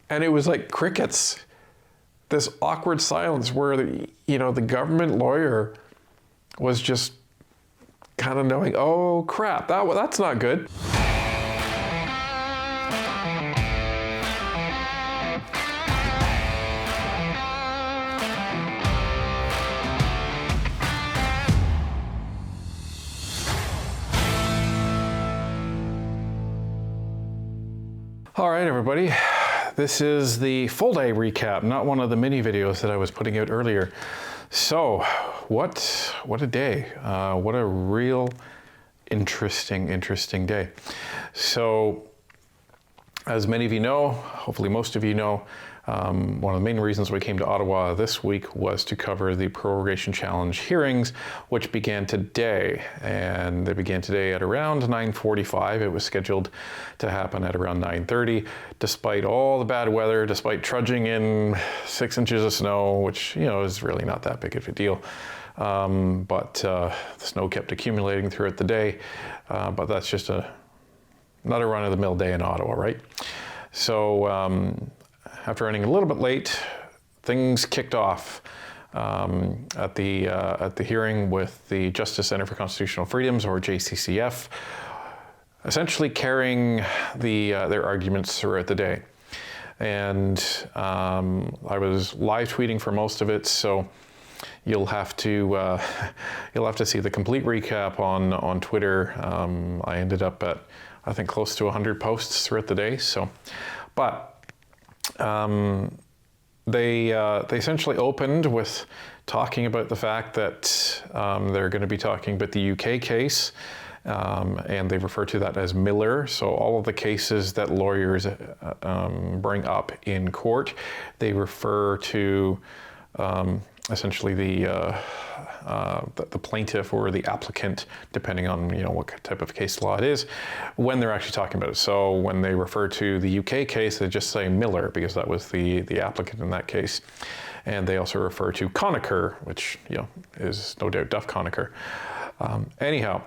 And it was like crickets. This awkward silence where the government lawyer was just kind of knowing, oh crap, that's not good. All right, everybody. This is the full day recap, not one of the mini videos that I was putting out earlier. So, what a day. What a real interesting day. So, as many of you know, hopefully most of you know, one of the main reasons we came to Ottawa this week was to cover the Prorogation Challenge hearings, which began today. And they began today at around 9:45. It was scheduled to happen at around 9:30. Despite all the bad weather, despite trudging in 6 inches of snow, which, is really not that big of a deal. But the snow kept accumulating throughout the day. But that's just not a run-of-the-mill day in Ottawa, right? So after running a little bit late, things kicked off at the hearing with the Justice Center for Constitutional Freedoms, or JCCF, essentially carrying their arguments throughout the day. And I was live tweeting for most of it, so you'll have to see the complete recap on Twitter. I ended up at, I think, close to 100 posts throughout the day. So, but they essentially opened with talking about the fact that they're going to be talking about the UK case, and they refer to that as Miller. So all of the cases that lawyers bring up in court, they refer to essentially the plaintiff or the applicant, depending on what type of case law it is, when they're actually talking about it. So when they refer to the UK case, they just say Miller because that was the applicant in that case, and they also refer to Conacher, which is no doubt Duff Conacher. Anyhow,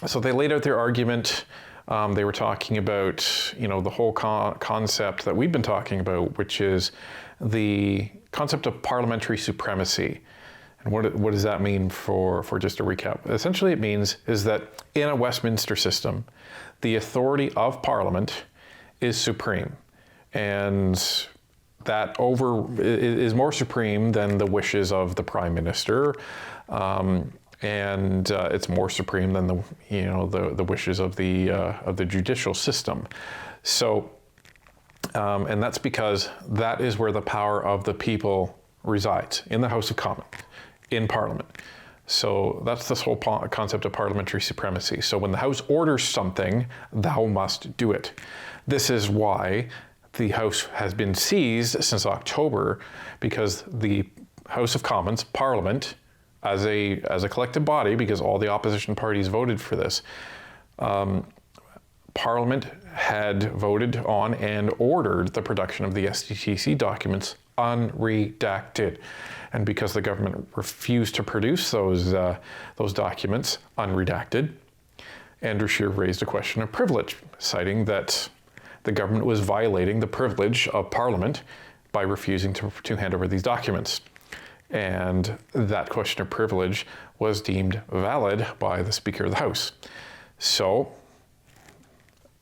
so they laid out their argument. They were talking about the whole concept that we've been talking about, which is the concept of parliamentary supremacy. And what does that mean for just a recap? Essentially it means is that in a Westminster system, the authority of Parliament is supreme. And that is more supreme than the wishes of the Prime Minister. And it's more supreme than the wishes of the judicial system. So, and that's because that is where the power of the people resides, in the House of Commons, in Parliament. So that's this whole concept of parliamentary supremacy. So when the House orders something, thou must do it. This is why the House has been seized since October, because the House of Commons, Parliament, as a collective body, because all the opposition parties voted for this, Parliament had voted on and ordered the production of the SDTC documents unredacted. And because the government refused to produce those documents unredacted, Andrew Scheer raised a question of privilege, citing that the government was violating the privilege of Parliament by refusing to hand over these documents. And that question of privilege was deemed valid by the Speaker of the House. So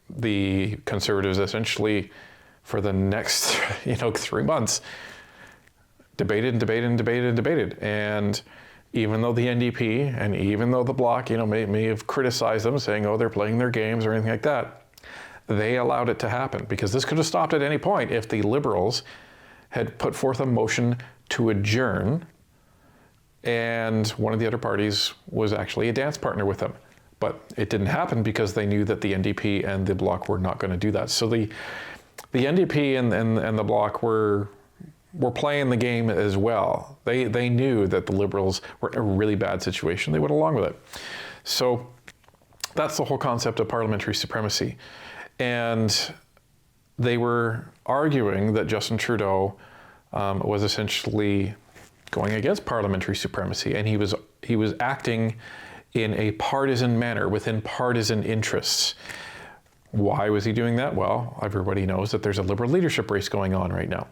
the Conservatives essentially, for the next 3 months, debated. And even though the NDP and even though the Bloc, may have criticized them, saying, oh, they're playing their games or anything like that, they allowed it to happen, because this could have stopped at any point if the Liberals had put forth a motion to adjourn and one of the other parties was actually a dance partner with them. But it didn't happen because they knew that the NDP and the Bloc were not going to do that. So the NDP and the Bloc were playing the game as well. They knew that the Liberals were in a really bad situation. They went along with it. So that's the whole concept of parliamentary supremacy. And they were arguing that Justin Trudeau was essentially going against parliamentary supremacy, and he was acting in a partisan manner within partisan interests. Why was he doing that? Well, everybody knows that there's a Liberal leadership race going on right now.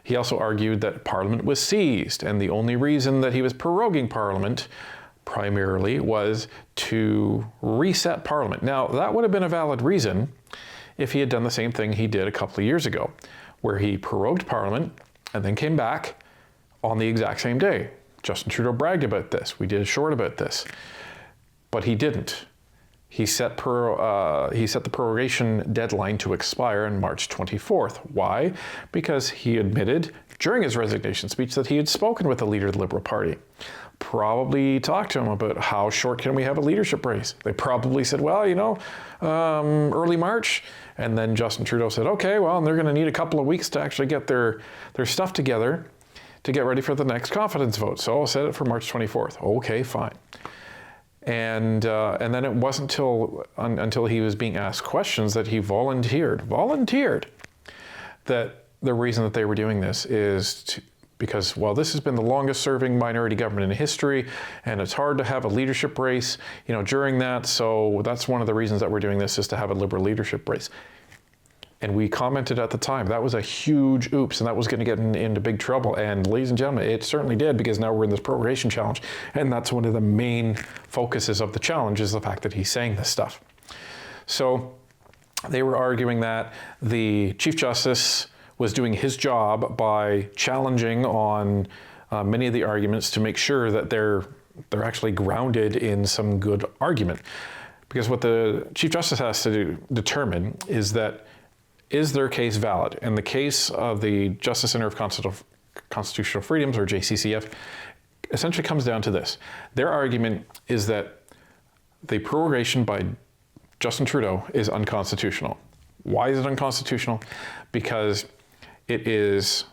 He also argued that Parliament was seized, and the only reason that he was proroguing Parliament primarily was to reset Parliament. Now, that would have been a valid reason if he had done the same thing he did a couple of years ago, where he prorogued Parliament and then came back on the exact same day. Justin Trudeau bragged about this. We did a short about this. But he didn't. He set the prorogation deadline to expire on March 24th. Why? Because he admitted during his resignation speech that he had spoken with the leader of the Liberal Party. Probably talked to him about how short can we have a leadership race. They probably said, well, early March. And then Justin Trudeau said, okay, well, they're going to need a couple of weeks to actually get their stuff together to get ready for the next confidence vote. So I'll set it for March 24th. Okay, fine. And then it wasn't until he was being asked questions that he volunteered that the reason that they were doing this is because, well, this has been the longest serving minority government in history, and it's hard to have a leadership race, during that. So that's one of the reasons that we're doing this, is to have a Liberal leadership race. And we commented at the time, that was a huge oops, and that was going to get into big trouble. And ladies and gentlemen, it certainly did, because now we're in this prorogation challenge. And that's one of the main focuses of the challenge, is the fact that he's saying this stuff. So they were arguing that the Chief Justice was doing his job by challenging on many of the arguments to make sure that they're actually grounded in some good argument. Because what the Chief Justice has to determine is that, is their case valid? And the case of the Justice Center of Constitutional Freedoms, or JCCF, essentially comes down to this. Their argument is that the prorogation by Justin Trudeau is unconstitutional. Why is it unconstitutional? Because it is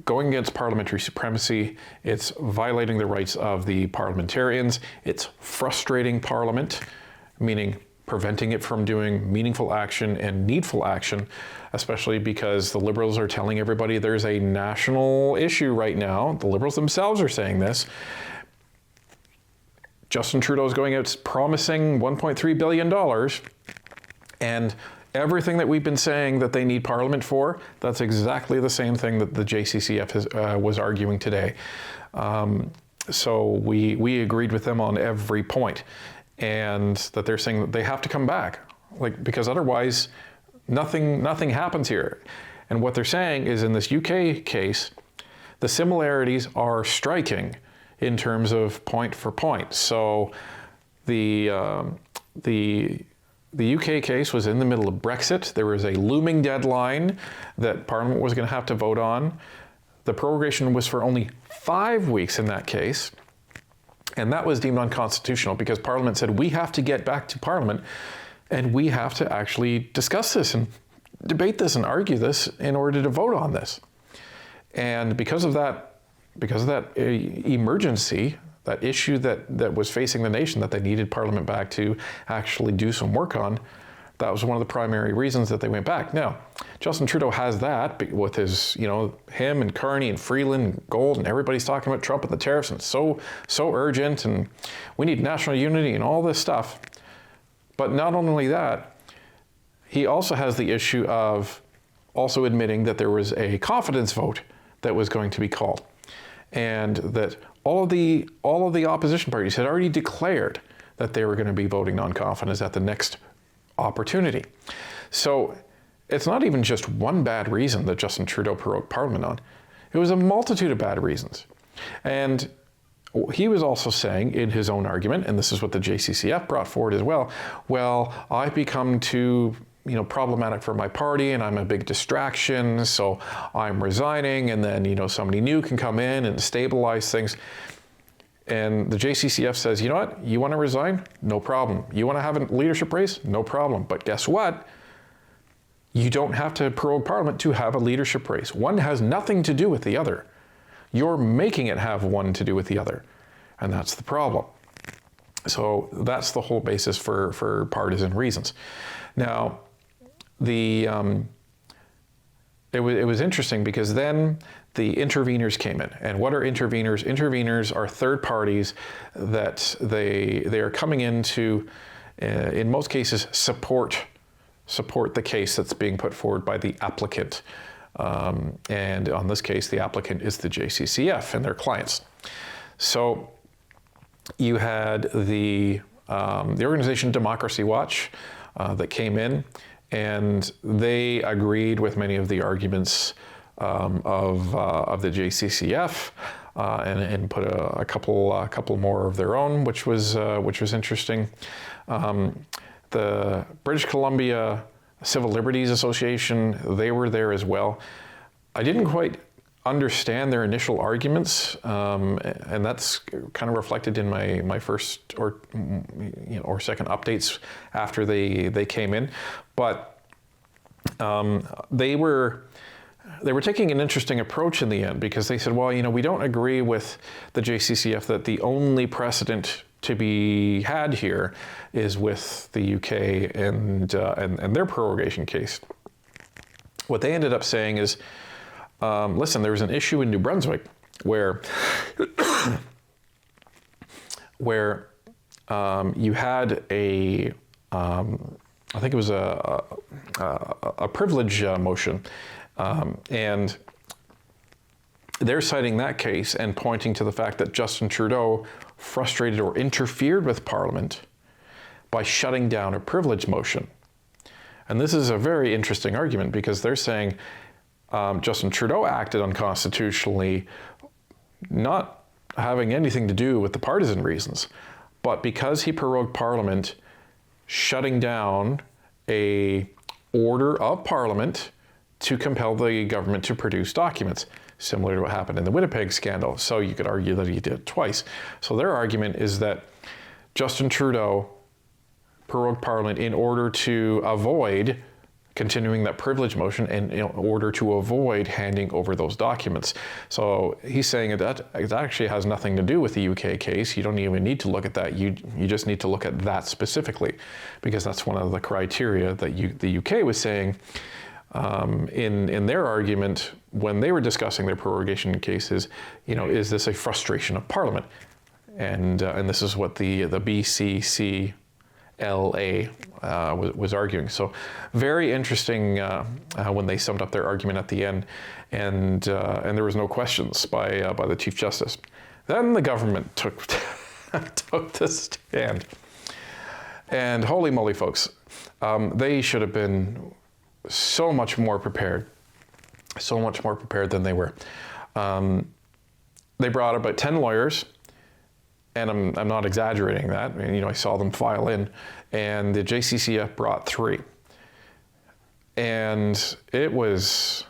going against parliamentary supremacy, it's violating the rights of the parliamentarians, it's frustrating Parliament, meaning preventing it from doing meaningful action and needful action, especially because the Liberals are telling everybody there's a national issue right now. The Liberals themselves are saying this. Justin Trudeau is going out promising $1.3 billion, and everything that we've been saying that they need Parliament for, that's exactly the same thing that the JCCF was arguing today. So we agreed with them on every point. And that they're saying that they have to come back, because otherwise nothing happens here. And what they're saying is, in this UK case, the similarities are striking in terms of point for point. So the UK case was in the middle of Brexit. There was a looming deadline that Parliament was going to have to vote on. The prorogation was for only 5 weeks in that case. And that was deemed unconstitutional because Parliament said, we have to get back to Parliament and we have to actually discuss this and debate this and argue this in order to vote on this. And because of that emergency, that issue that was facing the nation that they needed Parliament back to actually do some work on, that was one of the primary reasons that they went back. Now, Justin Trudeau has that with his, him and Carney and Freeland and Gold, and everybody's talking about Trump and the tariffs, and it's so urgent, and we need national unity and all this stuff. But not only that, he also has the issue of also admitting that there was a confidence vote that was going to be called, and that all of the opposition parties had already declared that they were going to be voting non-confidence at the next opportunity. So it's not even just one bad reason that Justin Trudeau prorogued Parliament on. It was a multitude of bad reasons. And he was also saying in his own argument, and this is what the JCCF brought forward as well, I've become too problematic for my party, and I'm a big distraction, so I'm resigning, and then somebody new can come in and stabilize things. And the JCCF says, you know what? You want to resign? No problem. You want to have a leadership race? No problem. But guess what? You don't have to prorogue Parliament to have a leadership race. One has nothing to do with the other. You're making it have one to do with the other. And that's the problem. So that's the whole basis for partisan reasons. Now, it was interesting because then the interveners came in. And what are interveners? Interveners are third parties that they are coming in to, in most cases, support support the case that's being put forward by the applicant. And on this case, the applicant is the JCCF and their clients. So you had the organization Democracy Watch that came in, and they agreed with many of the arguments of the JCCF and put a couple more of their own, which was interesting. The British Columbia Civil Liberties Association, they were there as well. I didn't quite understand their initial arguments, and that's kind of reflected in my first or second updates after they came in. But they were taking an interesting approach in the end, because they said, well, we don't agree with the JCCF that the only precedent to be had here is with the UK and their prorogation case. What they ended up saying is, listen, there was an issue in New Brunswick where you had I think it was a privilege motion, and they're citing that case and pointing to the fact that Justin Trudeau frustrated or interfered with Parliament by shutting down a privilege motion. And this is a very interesting argument, because they're saying Justin Trudeau acted unconstitutionally, not having anything to do with the partisan reasons, but because he prorogued Parliament, shutting down a order of Parliament to compel the government to produce documents, similar to what happened in the Winnipeg scandal. So you could argue that he did it twice. So their argument is that Justin Trudeau prorogued Parliament in order to avoid continuing that privilege motion and in order to avoid handing over those documents. So he's saying that it actually has nothing to do with the UK case. You don't even need to look at that. You just need to look at that specifically, because that's one of the criteria that the UK was saying in their argument when they were discussing their prorogation cases. Is this a frustration of Parliament? And this is what the BCCLA was arguing. So very interesting when they summed up their argument at the end, and there was no questions by the Chief Justice. Then the government took the stand, and holy moly, folks, they should have been so much more prepared than they were. They brought about 10 lawyers. And I'm not exaggerating that. I saw them file in, and the JCCF brought 3, and it was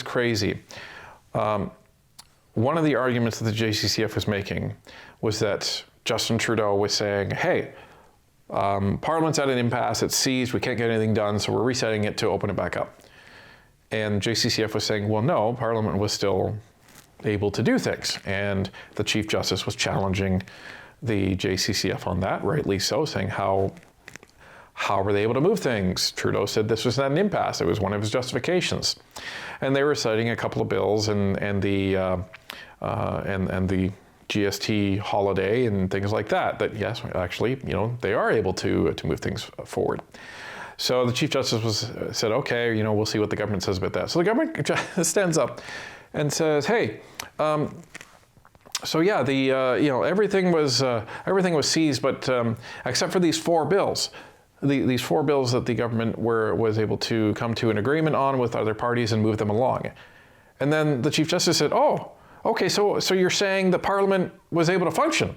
crazy. One of the arguments that the JCCF was making was that Justin Trudeau was saying, "Hey, Parliament's at an impasse; it's seized. We can't get anything done, so we're resetting it to open it back up." And JCCF was saying, "Well, no, Parliament was still able to do things," and the Chief Justice was challenging the JCCF on that, rightly so, saying how were they able to move things? Trudeau said this was not an impasse; it was one of his justifications, and they were citing a couple of bills and the GST holiday and things like that. That yes, actually, they are able to move things forward. So the Chief Justice said, okay, we'll see what the government says about that. So the government stands up and says, hey, so yeah, everything was seized, but except for these 4 bills, these 4 bills that the government was able to come to an agreement on with other parties and move them along. And then the Chief Justice said, oh, okay, so you're saying the Parliament was able to function?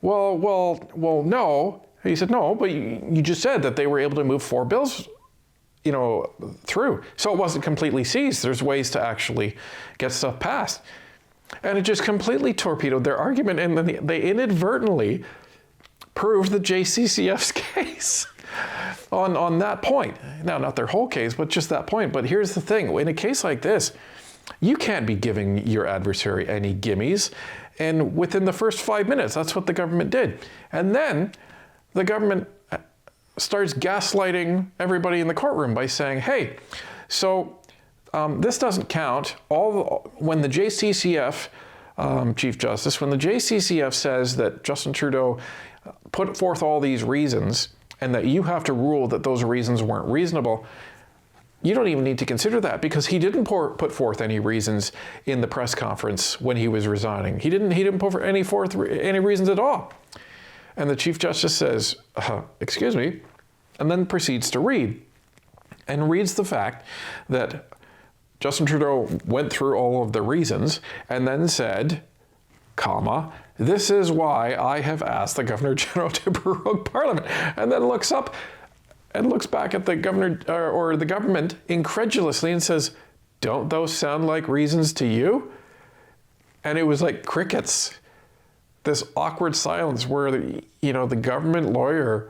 Well, no. He said, no, but you just said that they were able to move 4 bills through. So it wasn't completely seized. There's ways to actually get stuff passed. And it just completely torpedoed their argument, and then they inadvertently proved the JCCF's case on that point. Now, not their whole case, but just that point. But here's the thing. In a case like this, you can't be giving your adversary any gimmies. And within the first 5 minutes, that's what the government did. And then the government starts gaslighting everybody in the courtroom by saying, hey, so this doesn't count. When the JCCF, Chief Justice, when the JCCF says that Justin Trudeau put forth all these reasons and that you have to rule that those reasons weren't reasonable, you don't even need to consider that, because he didn't put forth any reasons in the press conference when he was resigning. He didn't put forth any reasons at all. And the Chief Justice says, excuse me, and then proceeds to read, and reads the fact that Justin Trudeau went through all of the reasons and then said, comma, this is why I have asked the Governor General to prorogue Parliament, and then looks up and looks back at the governor or the government incredulously and says, don't those sound like reasons to you? And it was like crickets. This awkward silence where the government lawyer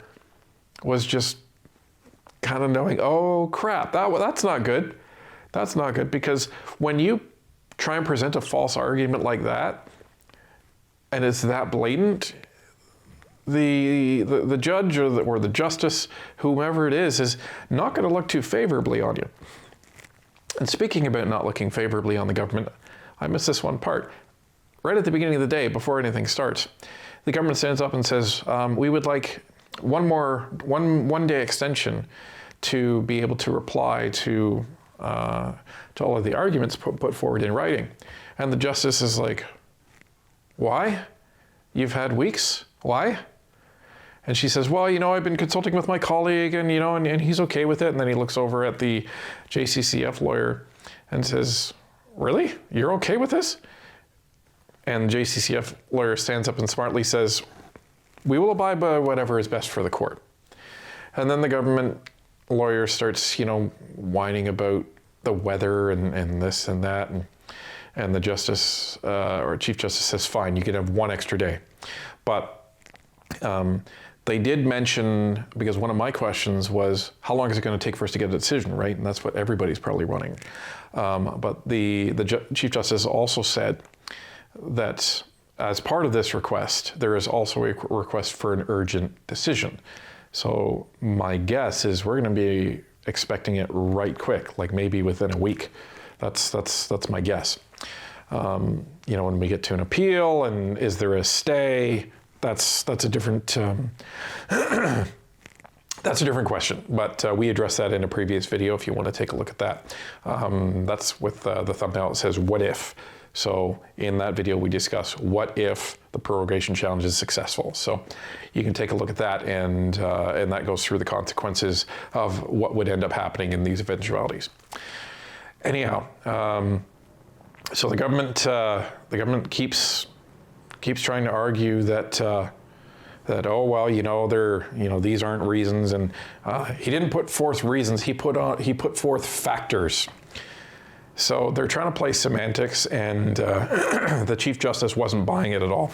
was just kind of knowing, oh crap, that's not good. That's not good, because when you try and present a false argument like that, and it's that blatant, the judge or the justice, whomever it is not going to look too favorably on you. And speaking about not looking favorably on the government, I missed this one part. Right at the beginning of the day, before anything starts, the government stands up and says, we would like one day extension to be able to reply to all of the arguments put forward in writing. And the justice is like, why? You've had weeks? Why? And she says, well, I've been consulting with my colleague and, and he's okay with it. And then he looks over at the JCCF lawyer and says, really? You're okay with this? And the JCCF lawyer stands up and smartly says, we will abide by whatever is best for the court. And then the government lawyer starts, whining about the weather and this and that. And the justice or Chief Justice says, fine, you can have one extra day. But they did mention, because one of my questions was, how long is it going to take for us to get a decision, right? And that's what everybody's probably running. But the Chief Justice also said that as part of this request, there is also a request for an urgent decision. So my guess is we're going to be expecting it right quick, like maybe within a week. That's my guess. When we get to an appeal, and is there a stay? That's a different that's a different question. But we addressed that in a previous video. If you want to take a look at that, that's with the thumbnail that says "What if." So in that video, we discuss what if the prorogation challenge is successful. So you can take a look at that, and that goes through the consequences of what would end up happening in these eventualities. Anyhow, so the government keeps trying to argue that oh well, these aren't reasons, and he didn't put forth reasons. He put forth factors. So they're trying to play semantics, and the Chief Justice wasn't buying it at all.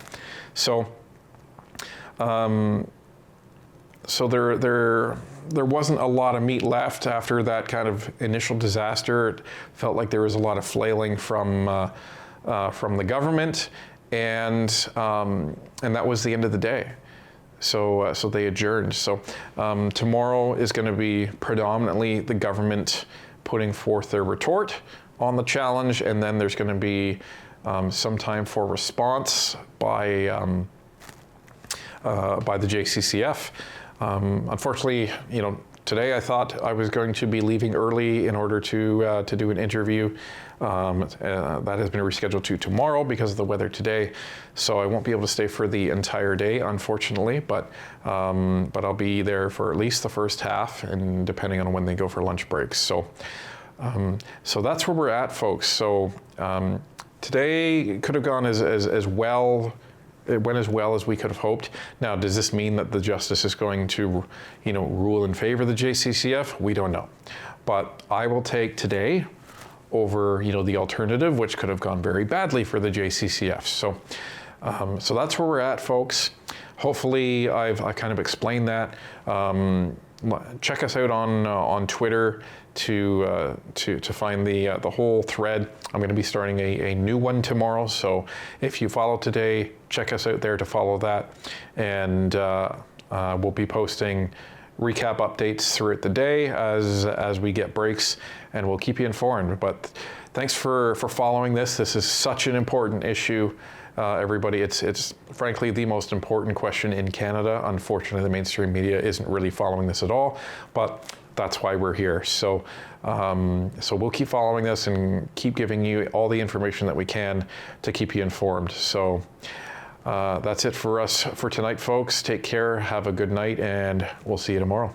So there wasn't a lot of meat left after that kind of initial disaster. It felt like there was a lot of flailing from the government, and that was the end of the day. So they adjourned. So tomorrow is going to be predominantly the government putting forth their retort on the challenge, and then there's going to be some time for response by the JCCF. Unfortunately, today I thought I was going to be leaving early in order to do an interview. That has been rescheduled to tomorrow because of the weather today, so I won't be able to stay for the entire day, unfortunately. But I'll be there for at least the first half, and depending on when they go for lunch breaks. So that's where we're at, folks. So today could have gone as well. It went as well as we could have hoped. Now, does this mean that the justice is going to, rule in favor of the JCCF? We don't know. But I will take today over, the alternative, which could have gone very badly for the JCCF. So that's where we're at, folks. Hopefully, I kind of explained that. Check us out on Twitter to find the whole thread. I'm going to be starting a new one tomorrow, so if you follow today, check us out there to follow that, and we'll be posting recap updates throughout the day as we get breaks, and we'll keep you informed. But thanks for following this. This is such an important issue. everybody. It's frankly the most important question in Canada. Unfortunately, the mainstream media isn't really following this at all, but that's why we're here. So, so we'll keep following this and keep giving you all the information that we can to keep you informed. So that's it for us for tonight, folks. Take care, have a good night, and we'll see you tomorrow.